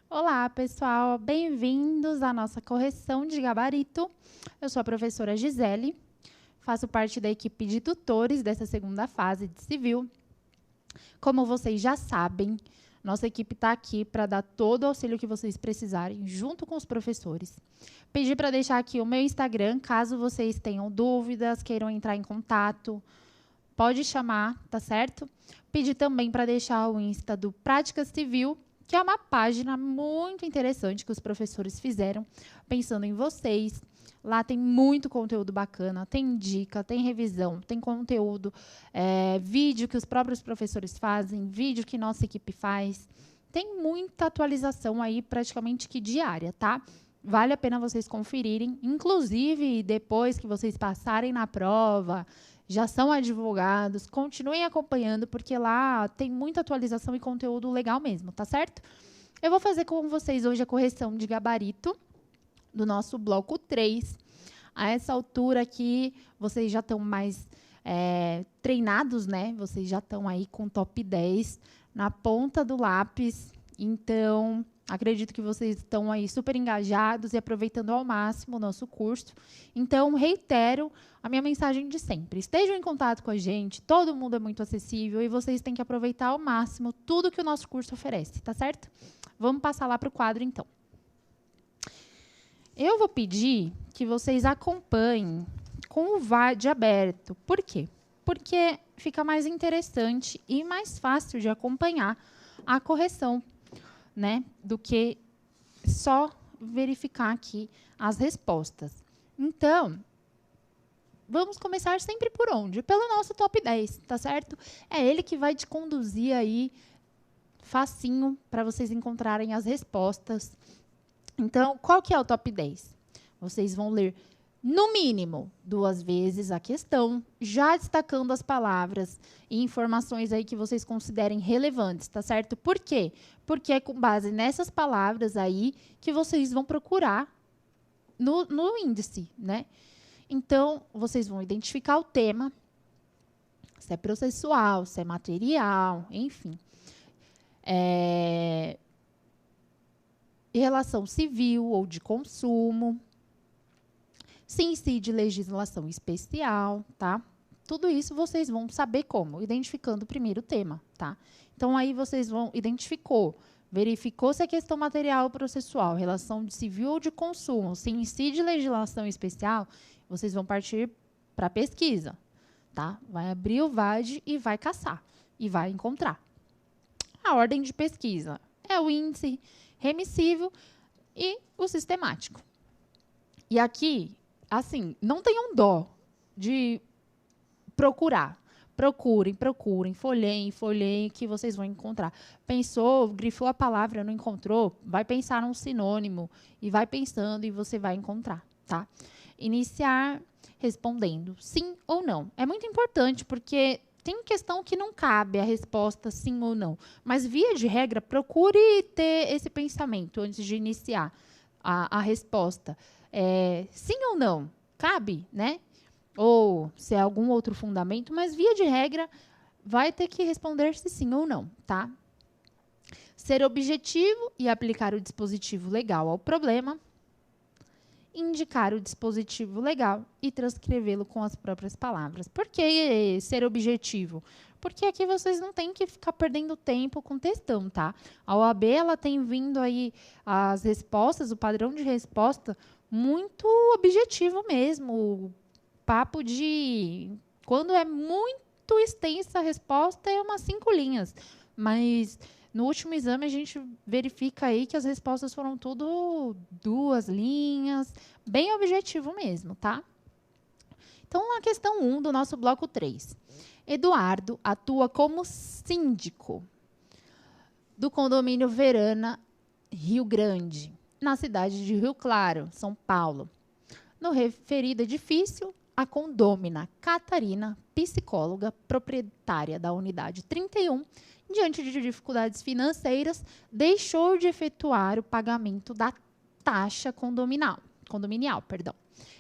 Olá, pessoal, bem-vindos à nossa correção de gabarito. Eu sou a professora Gisele, faço parte da equipe de tutores dessa segunda fase de civil. Como vocês já sabem, nossa equipe está aqui para dar todo o auxílio que vocês precisarem, junto com os professores. Pedi para deixar aqui o meu Instagram, caso vocês tenham dúvidas, queiram entrar em contato, pode chamar, tá certo? Pedi também para deixar o Insta do Prática Civil, que é uma página muito interessante que os professores fizeram, pensando em vocês. Lá tem muito conteúdo bacana, tem dica, tem revisão, tem conteúdo, vídeo que os próprios professores fazem, vídeo que nossa equipe faz. Tem muita atualização aí, praticamente que diária, tá? Vale a pena vocês conferirem, inclusive depois que vocês passarem na prova, já são advogados, continuem acompanhando, porque lá tem muita atualização e conteúdo legal mesmo, tá certo? Eu vou fazer com vocês hoje a correção de gabarito do nosso bloco 3. A essa altura aqui, vocês já estão mais treinados, né? Vocês já estão aí com top 10 na ponta do lápis. Então, acredito que vocês estão aí super engajados e aproveitando ao máximo o nosso curso. Então, reitero a minha mensagem de sempre. Estejam em contato com a gente, todo mundo é muito acessível e vocês têm que aproveitar ao máximo tudo que o nosso curso oferece, tá certo? Vamos passar lá para o quadro, então. Eu vou pedir que vocês acompanhem com o VAD aberto. Por quê? Porque fica mais interessante e mais fácil de acompanhar a correção, né, do que só verificar aqui as respostas. Então, vamos começar sempre por onde? Pelo nosso top 10, tá certo? É ele que vai te conduzir aí facinho para vocês encontrarem as respostas. Então, qual que é o top 10? Vocês vão ler, no mínimo, 2 vezes a questão, já destacando as palavras e informações aí que vocês considerem relevantes, tá certo? Por quê? Porque é com base nessas palavras aí que vocês vão procurar no índice, né? Então, vocês vão identificar o tema, se é processual, se é material, enfim. Relação civil ou de consumo, se incide legislação especial, tá? Tudo isso vocês vão saber como, identificando o primeiro tema, tá? Então, aí vocês vão, verificou se é questão material ou processual, relação de civil ou de consumo, se incide legislação especial, vocês vão partir para a pesquisa, tá? Vai abrir o VAD e vai caçar, e vai encontrar. A ordem de pesquisa é o índice remissível e o sistemático. E aqui, assim, não tenham dó de procurar. Procurem, folheiem, que vocês vão encontrar. Pensou, grifou a palavra, não encontrou, vai pensar num sinônimo e vai pensando e você vai encontrar, tá? Iniciar respondendo sim ou não. É muito importante porque tem questão que não cabe a resposta sim ou não. Mas, via de regra, procure ter esse pensamento antes de iniciar a resposta. Sim ou não? Cabe, né? Ou se é algum outro fundamento, mas, via de regra, vai ter que responder se sim ou não, tá? Ser objetivo e aplicar o dispositivo legal ao problema. Indicar o dispositivo legal e transcrevê-lo com as próprias palavras. Por que ser objetivo? Porque aqui vocês não têm que ficar perdendo tempo com textão, tá? A OAB, ela tem vindo aí as respostas, o padrão de resposta, muito objetivo mesmo. Papo de... Quando é muito extensa a resposta, é umas 5 linhas. Mas no último exame, a gente verifica aí que as respostas foram tudo 2 linhas, bem objetivo mesmo, tá? Então, a questão 1 do nosso bloco 3. Eduardo atua como síndico do condomínio Verana, Rio Grande, na cidade de Rio Claro, São Paulo. No referido edifício, a condômina Catarina, psicóloga, proprietária da unidade 31, diante de dificuldades financeiras, deixou de efetuar o pagamento da taxa condominial,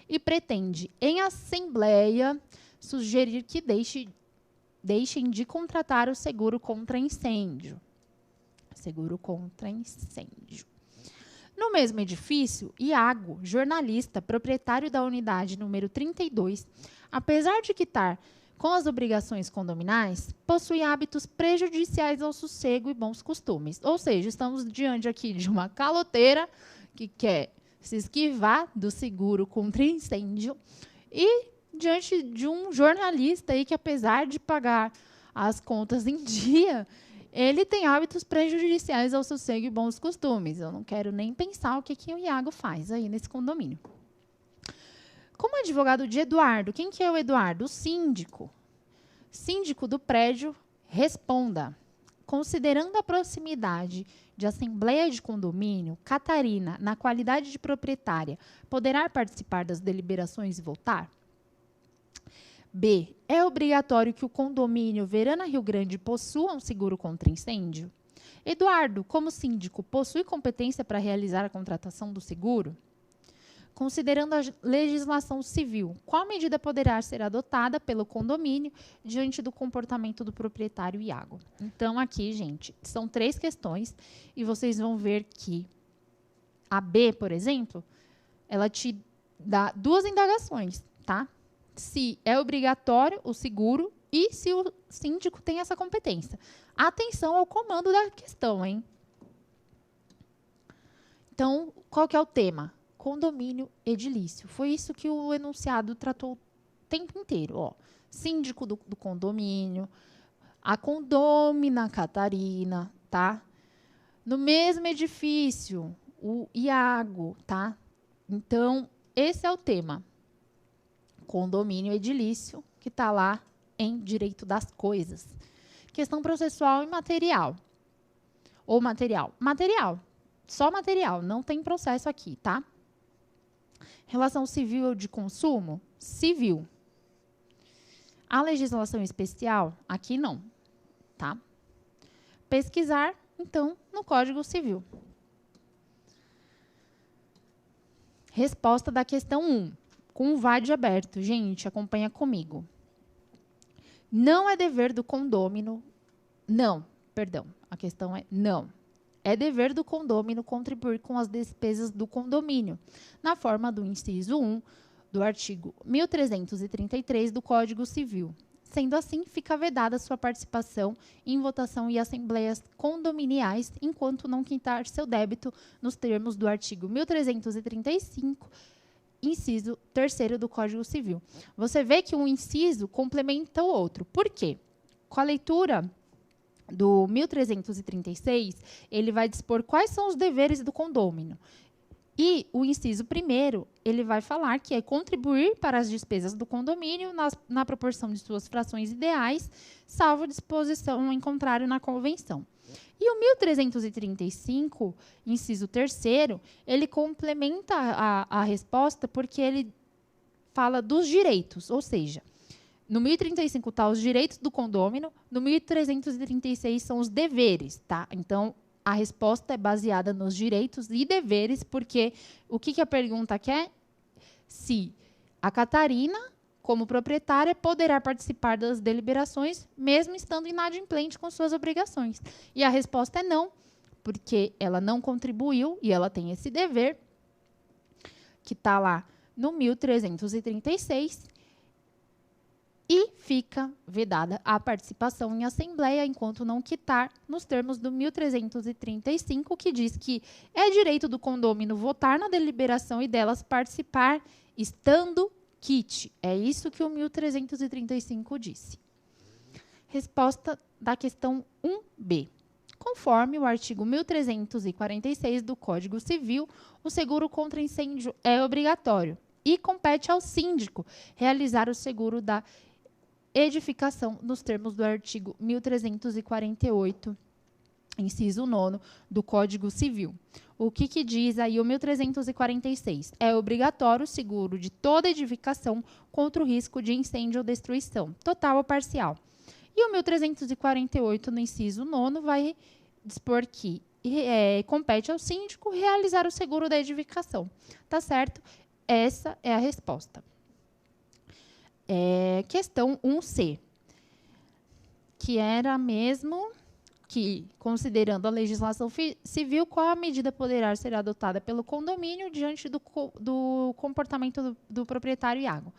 e pretende, em assembleia, sugerir que deixem de contratar o seguro contra incêndio. Seguro contra incêndio. No mesmo edifício, Iago, jornalista, proprietário da unidade número 32, apesar de quitar com as obrigações condominais, possui hábitos prejudiciais ao sossego e bons costumes. Ou seja, estamos diante aqui de uma caloteira que quer se esquivar do seguro contra incêndio e diante de um jornalista aí que, apesar de pagar as contas em dia, ele tem hábitos prejudiciais ao sossego e bons costumes. Eu não quero nem pensar o que o Iago faz aí nesse condomínio. Como advogado de Eduardo, quem que é o Eduardo? O síndico. Síndico do prédio, responda. Considerando a proximidade de assembleia de condomínio, Catarina, na qualidade de proprietária, poderá participar das deliberações e votar? B. É obrigatório que o condomínio Verana Rio Grande possua um seguro contra incêndio? Eduardo, como síndico, possui competência para realizar a contratação do seguro? Considerando a legislação civil, qual medida poderá ser adotada pelo condomínio diante do comportamento do proprietário Iago? Então, aqui, gente, são 3 questões e vocês vão ver que a B, por exemplo, ela te dá 2 indagações, tá? Se é obrigatório o seguro e se o síndico tem essa competência. Atenção ao comando da questão, hein? Então, qual que é o tema? Condomínio edilício. Foi isso que o enunciado tratou o tempo inteiro. Ó. Síndico do condomínio, a condômina Catarina, tá? No mesmo edifício, o Iago, tá? Então, esse é o tema. Condomínio edilício, que está lá em direito das coisas. Questão processual e material. Ou material. Material. Só material, não tem processo aqui, tá? Relação civil ou de consumo? Civil. A legislação especial? Aqui não, tá? Pesquisar, então, no Código Civil. Resposta da questão 1. Com o VAD aberto. Gente, acompanha comigo. Não é dever do condômino... Não, perdão. A questão é não. É dever do condômino contribuir com as despesas do condomínio, na forma do inciso 1 do artigo 1333 do Código Civil. Sendo assim, fica vedada sua participação em votação e assembleias condominiais, enquanto não quitar seu débito nos termos do artigo 1335, inciso 3º do Código Civil. Você vê que um inciso complementa o outro. Por quê? Com a leitura do 1336, ele vai dispor quais são os deveres do condômino. E o inciso 1º, ele vai falar que é contribuir para as despesas do condomínio na proporção de suas frações ideais, salvo disposição em contrário na convenção. E o 1335, inciso 3º, ele complementa a resposta porque ele fala dos direitos, ou seja, no 1035 está os direitos do condômino, no 1336 são os deveres, tá? Então, a resposta é baseada nos direitos e deveres, porque o que a pergunta quer? Se a Catarina, como proprietária, poderá participar das deliberações, mesmo estando inadimplente com suas obrigações. E a resposta é não, porque ela não contribuiu e ela tem esse dever, que está lá no 1336, e fica vedada a participação em assembleia enquanto não quitar nos termos do 1335, que diz que é direito do condômino votar na deliberação e delas participar estando quite. É isso que o 1335 disse. Resposta da questão 1b. Conforme o artigo 1346 do Código Civil, o seguro contra incêndio é obrigatório e compete ao síndico realizar o seguro da edificação nos termos do artigo 1348, inciso 9 do Código Civil. O que diz aí o 1346? É obrigatório o seguro de toda edificação contra o risco de incêndio ou destruição, total ou parcial. E o 1348, no inciso 9, vai dispor que compete ao síndico realizar o seguro da edificação. Tá certo? Essa é a resposta. Questão 1C, que era mesmo que, considerando a legislação civil, qual a medida poderá ser adotada pelo condomínio diante do comportamento do proprietário Iago.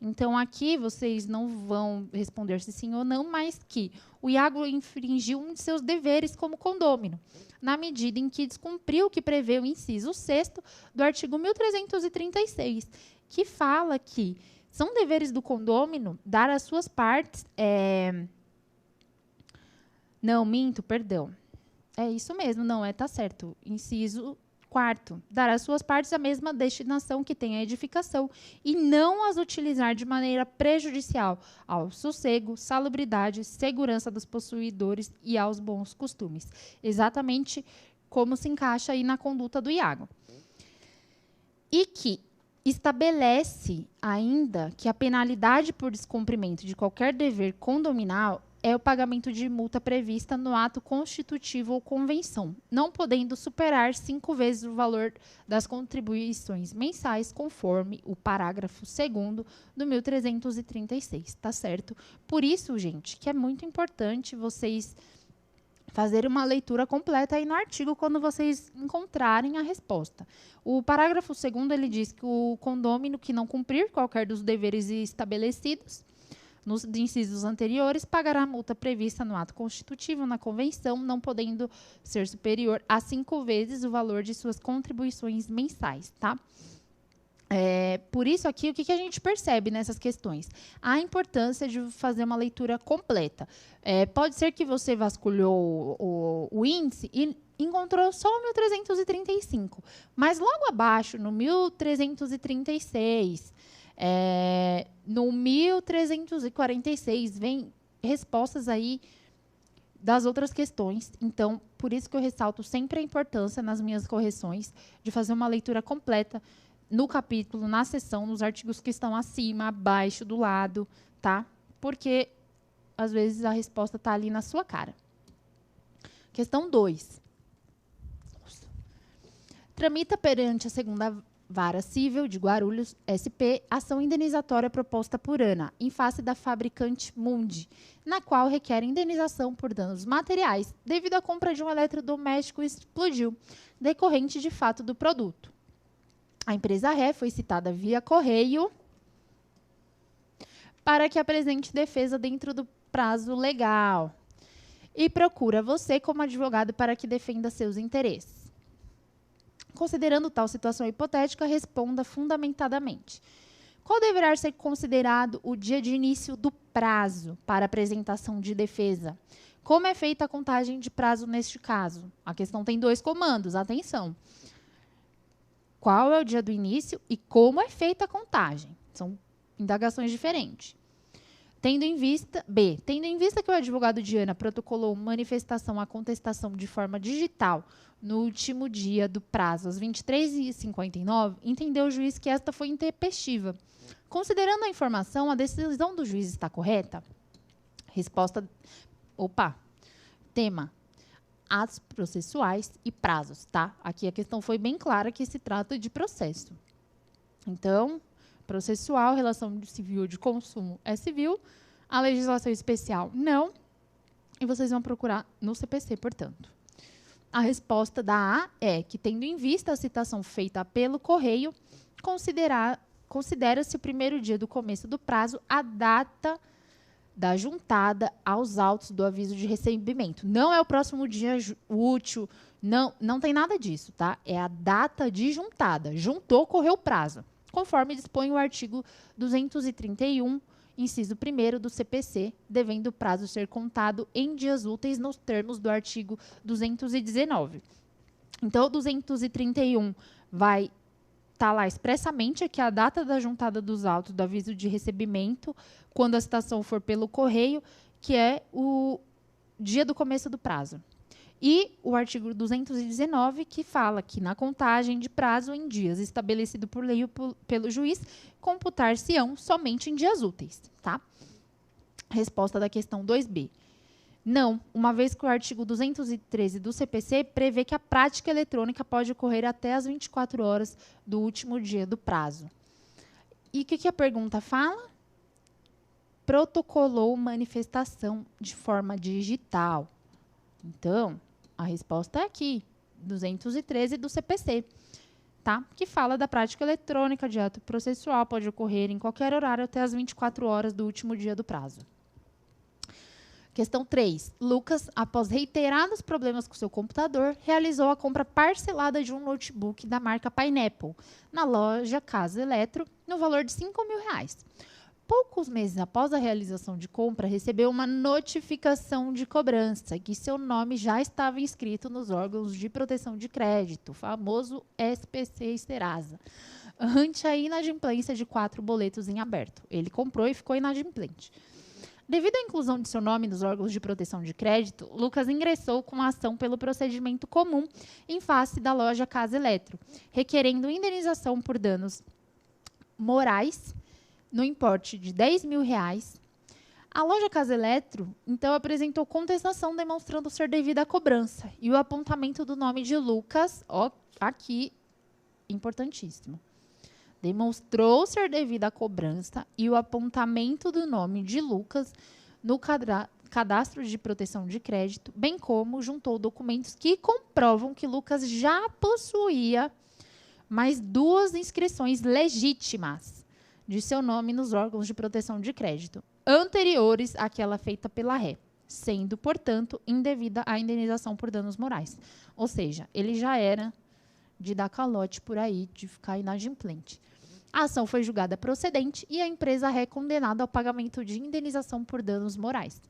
Então, aqui vocês não vão responder se sim ou não, mas que o Iago infringiu um de seus deveres como condômino, na medida em que descumpriu o que prevê o inciso 6º do artigo 1336, que fala que são deveres do condômino dar as suas partes... Não, minto, perdão. É isso mesmo, não, tá certo. Inciso 4º, dar às suas partes a mesma destinação que tem a edificação e não as utilizar de maneira prejudicial ao sossego, salubridade, segurança dos possuidores e aos bons costumes. Exatamente como se encaixa aí na conduta do Iago. E que estabelece ainda que a penalidade por descumprimento de qualquer dever condominal é o pagamento de multa prevista no ato constitutivo ou convenção, não podendo superar 5 vezes o valor das contribuições mensais, conforme o parágrafo 2º do 1336, tá certo? Por isso, gente, que é muito importante vocês fazerem uma leitura completa aí no artigo quando vocês encontrarem a resposta. O parágrafo 2º, ele diz que o condômino que não cumprir qualquer dos deveres estabelecidos nos incisos anteriores, pagará a multa prevista no ato constitutivo, na convenção, não podendo ser superior a 5 vezes o valor de suas contribuições mensais, tá? Por isso aqui, o que a gente percebe nessas questões? A importância de fazer uma leitura completa. Pode ser que você vasculhou o índice e encontrou só o 1335, mas logo abaixo, no 1336, no 1346, vem respostas aí das outras questões. Então, por isso que eu ressalto sempre a importância nas minhas correções de fazer uma leitura completa no capítulo, na seção, nos artigos que estão acima, abaixo, do lado, tá? Porque, às vezes, a resposta está ali na sua cara. Questão 2. Tramita perante a segunda Vara Civil de Guarulhos, SP, ação indenizatória proposta por ANA, em face da fabricante Mundi, na qual requer indenização por danos materiais devido à compra de um eletrodoméstico que explodiu, decorrente de fato do produto. A empresa ré foi citada via correio para que apresente defesa dentro do prazo legal e procura você como advogado para que defenda seus interesses. Considerando tal situação hipotética, responda fundamentadamente. Qual deverá ser considerado o dia de início do prazo para apresentação de defesa? Como é feita a contagem de prazo neste caso? A questão tem 2 comandos, atenção. Qual é o dia do início e como é feita a contagem? São indagações diferentes. Tendo em vista que o advogado de ANA protocolou manifestação à contestação de forma digital no último dia do prazo, às 23h59, entendeu o juiz que esta foi intempestiva. Considerando a informação, a decisão do juiz está correta? Resposta... Tema. Atos processuais e prazos, tá? Aqui a questão foi bem clara que se trata de processo. Então, processual, relação civil de consumo é civil, a legislação especial não, e vocês vão procurar no CPC, portanto. A resposta da A é que, tendo em vista a citação feita pelo correio, considera-se o primeiro dia do começo do prazo a data da juntada aos autos do aviso de recebimento. Não é o próximo dia útil, não tem nada disso, tá? É a data de juntada. Juntou, correu o prazo, conforme dispõe o artigo 231, inciso 1º do CPC, devendo o prazo ser contado em dias úteis nos termos do artigo 219. Então, o 231 vai estar lá expressamente que a data da juntada dos autos do aviso de recebimento, quando a citação for pelo correio, que é o dia do começo do prazo. E o artigo 219, que fala que na contagem de prazo em dias estabelecido por lei ou pelo juiz, computar-se-ão somente em dias úteis, tá? Resposta da questão 2B. Não, uma vez que o artigo 213 do CPC prevê que a prática eletrônica pode ocorrer até as 24 horas do último dia do prazo. E o que a pergunta fala? Protocolou manifestação de forma digital. Então, a resposta é aqui, 213 do CPC, tá? Que fala da prática eletrônica de ato processual, pode ocorrer em qualquer horário até as 24 horas do último dia do prazo. Questão 3. Lucas, após reiterados problemas com seu computador, realizou a compra parcelada de um notebook da marca Pineapple na loja Casa Eletro, no valor de R$5.000. Poucos meses após a realização de compra, recebeu uma notificação de cobrança que seu nome já estava inscrito nos órgãos de proteção de crédito, o famoso SPC e Serasa, ante a inadimplência de 4 boletos em aberto. Ele comprou e ficou inadimplente. Devido à inclusão de seu nome nos órgãos de proteção de crédito, Lucas ingressou com a ação pelo procedimento comum em face da loja Casa Eletro, requerendo indenização por danos morais no importe de R$10.000. A loja Casa Eletro, então, apresentou contestação demonstrando ser devida à cobrança e o apontamento do nome de Lucas, ó, aqui, importantíssimo. Demonstrou ser devida à cobrança e o apontamento do nome de Lucas no cadastro de proteção de crédito, bem como juntou documentos que comprovam que Lucas já possuía mais 2 inscrições legítimas de seu nome nos órgãos de proteção de crédito, anteriores àquela feita pela ré, sendo, portanto, indevida a indenização por danos morais. Ou seja, ele já era de dar calote por aí, de ficar inadimplente. A ação foi julgada procedente e a empresa é condenada ao pagamento de indenização por danos morais.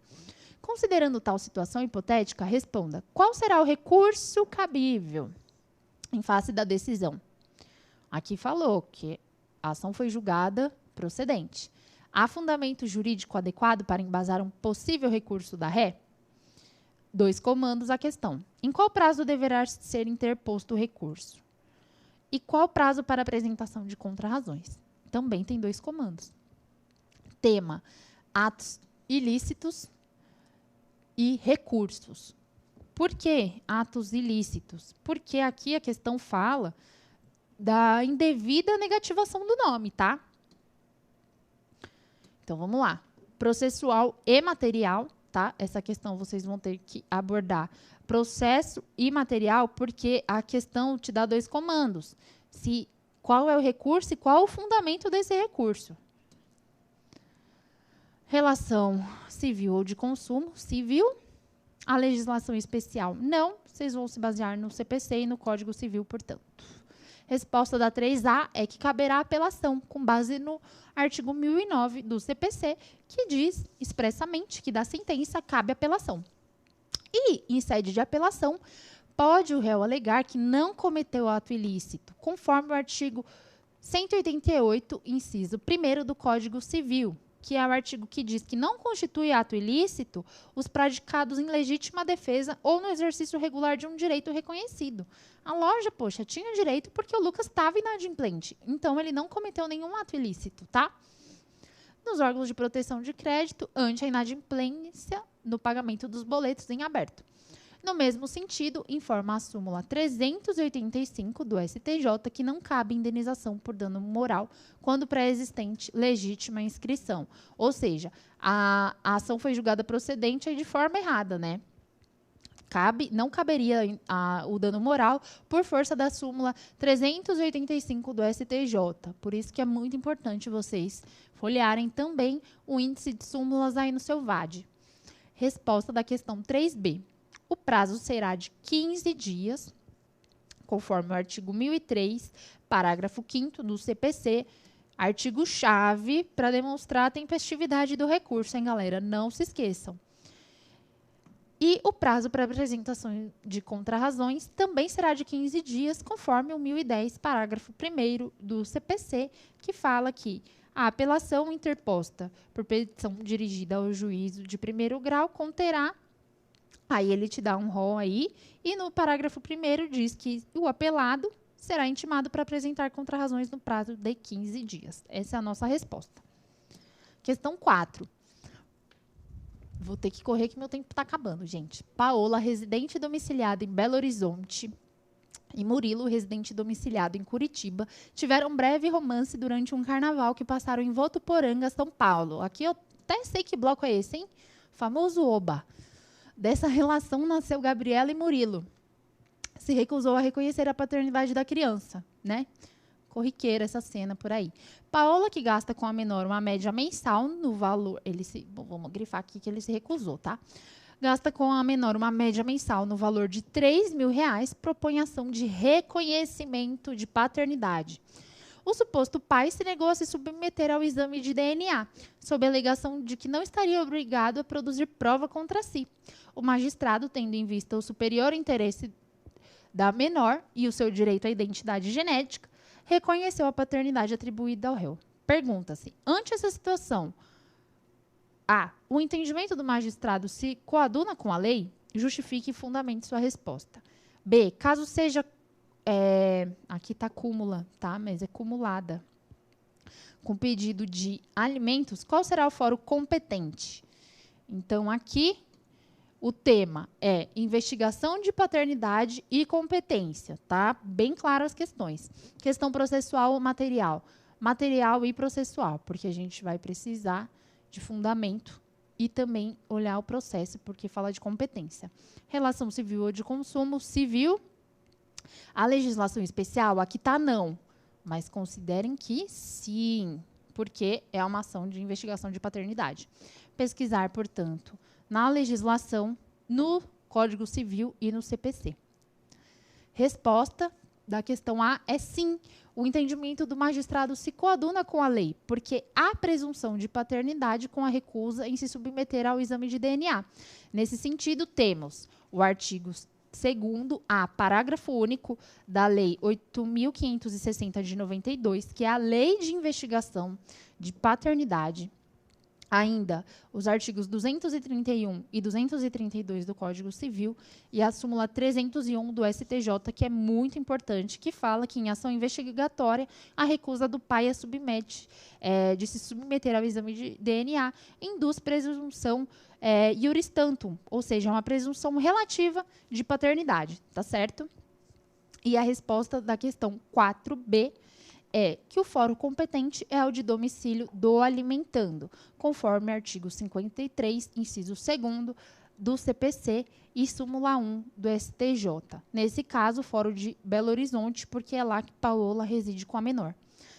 Considerando tal situação hipotética, responda: qual será o recurso cabível em face da decisão? Aqui falou que a ação foi julgada procedente. Há fundamento jurídico adequado para embasar um possível recurso da ré? 2 comandos à questão. Em qual prazo deverá ser interposto o recurso? E qual prazo para apresentação de contrarrazões? Também tem 2 comandos. Tema: atos ilícitos e recursos. Por que atos ilícitos? Porque aqui a questão fala da indevida negativação do nome, tá? Então, vamos lá. Processual e material, tá? Essa questão vocês vão ter que abordar. Processo e material, porque a questão te dá 2 comandos. Qual é o recurso e qual o fundamento desse recurso. Relação civil ou de consumo, civil. A legislação especial, não. Vocês vão se basear no CPC e no Código Civil, portanto. Resposta da 3A é que caberá apelação, com base no artigo 1009 do CPC, que diz expressamente que da sentença cabe apelação. E, em sede de apelação, pode o réu alegar que não cometeu ato ilícito, conforme o artigo 188, inciso 1º do Código Civil, que é o artigo que diz que não constitui ato ilícito os praticados em legítima defesa ou no exercício regular de um direito reconhecido. A loja, poxa, tinha direito porque o Lucas estava inadimplente, então ele não cometeu nenhum ato ilícito, tá? Nos órgãos de proteção de crédito, ante a inadimplência no pagamento dos boletos em aberto. No mesmo sentido, informa a súmula 385 do STJ que não cabe indenização por dano moral quando pré-existente legítima inscrição. Ou seja, a ação foi julgada procedente aí de forma errada, né? Não caberia o dano moral por força da súmula 385 do STJ. Por isso que é muito importante vocês folhearem também o índice de súmulas aí no seu VAD. Resposta da questão 3B. O prazo será de 15 dias, conforme o artigo 1003, parágrafo 5º do CPC, artigo-chave para demonstrar a tempestividade do recurso, hein, galera? Não se esqueçam. E o prazo para apresentação de contrarrazões também será de 15 dias, conforme o 1010, parágrafo 1º do CPC, que fala que a apelação interposta por petição dirigida ao juízo de primeiro grau conterá. Aí ele te dá um rol aí, e no parágrafo 1º diz que o apelado será intimado para apresentar contrarrazões no prazo de 15 dias. Essa é a nossa resposta. Questão 4. Vou ter que correr que meu tempo está acabando, gente. Paola, residente domiciliada em Belo Horizonte, e Murilo, residente domiciliado em Curitiba, tiveram um breve romance durante um carnaval que passaram em Votuporanga, São Paulo. Aqui eu até sei que bloco é esse, hein? Famoso Oba. Dessa relação nasceu Gabriela e Murilo. Se recusou a reconhecer a paternidade da criança, né? Corriqueira essa cena por aí. Paola, que gasta com a menor uma média mensal no valor... vamos grifar aqui que ele se recusou, tá? Gasta com a menor uma média mensal no valor de R$3.000, propõe ação de reconhecimento de paternidade. O suposto pai se negou a se submeter ao exame de DNA, sob a alegação de que não estaria obrigado a produzir prova contra si. O magistrado, tendo em vista o superior interesse da menor e o seu direito à identidade genética, reconheceu a paternidade atribuída ao réu. Pergunta-se, ante essa situação, A. O entendimento do magistrado se coaduna com a lei? Justifique e fundamente sua resposta. B. Caso seja... aqui está cúmula, tá? Mas é cumulada. Com pedido de alimentos, qual será o fórum competente? Então, aqui, o tema é investigação de paternidade e competência, tá? Bem claras as questões. Questão processual ou material? Material e processual, porque a gente vai precisar de fundamento e também olhar o processo, porque fala de competência. Relação civil ou de consumo, civil. A legislação especial, aqui está não, mas considerem que sim, porque é uma ação de investigação de paternidade. Pesquisar, portanto, na legislação, no Código Civil e no CPC. Resposta da questão A é sim. O entendimento do magistrado se coaduna com a lei, porque há presunção de paternidade com a recusa em se submeter ao exame de DNA. Nesse sentido, temos o artigo 2º, parágrafo único da Lei 8.560 de 92, que é a Lei de Investigação de Paternidade. Ainda os artigos 231 e 232 do Código Civil e a súmula 301 do STJ, que é muito importante, que fala que em ação investigatória a recusa do pai de se submeter ao exame de DNA induz presunção iuris tantum, ou seja, uma presunção relativa de paternidade, tá certo? E a resposta da questão 4B é que o fórum competente é o de domicílio do alimentando, conforme artigo 53, inciso 2º do CPC e súmula 1 do STJ. Nesse caso, o fórum de Belo Horizonte, porque é lá que Paola reside com a menor.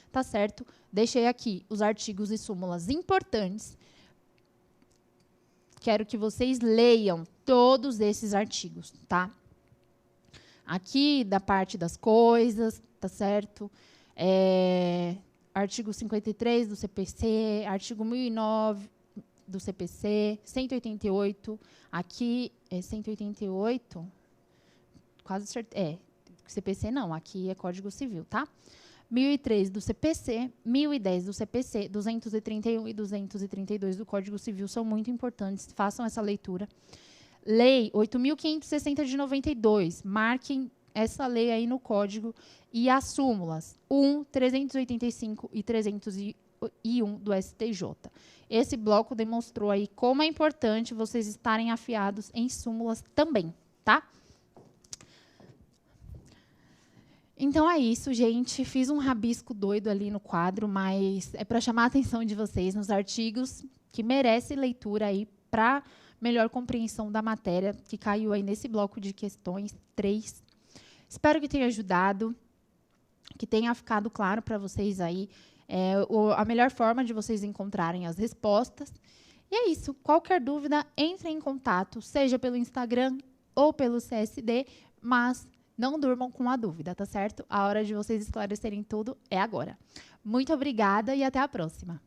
Tá certo? Deixei aqui os artigos e súmulas importantes. Quero que vocês leiam todos esses artigos, tá? Aqui, da parte das coisas, tá certo? Artigo 53 do CPC, artigo 1009 do CPC, 188, aqui é 188, quase certeza, CPC não, aqui é Código Civil, tá? 1003 do CPC, 1010 do CPC, 231 e 232 do Código Civil são muito importantes, façam essa leitura. Lei 8.560 de 92, marquem essa lei aí no código e as súmulas 1, 385 e 301 do STJ. Esse bloco demonstrou aí como é importante vocês estarem afiados em súmulas também, tá? Então é isso, gente. Fiz um rabisco doido ali no quadro, mas é para chamar a atenção de vocês nos artigos que merece leitura aí para melhor compreensão da matéria que caiu aí nesse bloco de questões 3. Espero que tenha ajudado, que tenha ficado claro para vocês aí a melhor forma de vocês encontrarem as respostas. E é isso. Qualquer dúvida, entre em contato, seja pelo Instagram ou pelo CSD, mas não durmam com a dúvida, tá certo? A hora de vocês esclarecerem tudo é agora. Muito obrigada e até a próxima.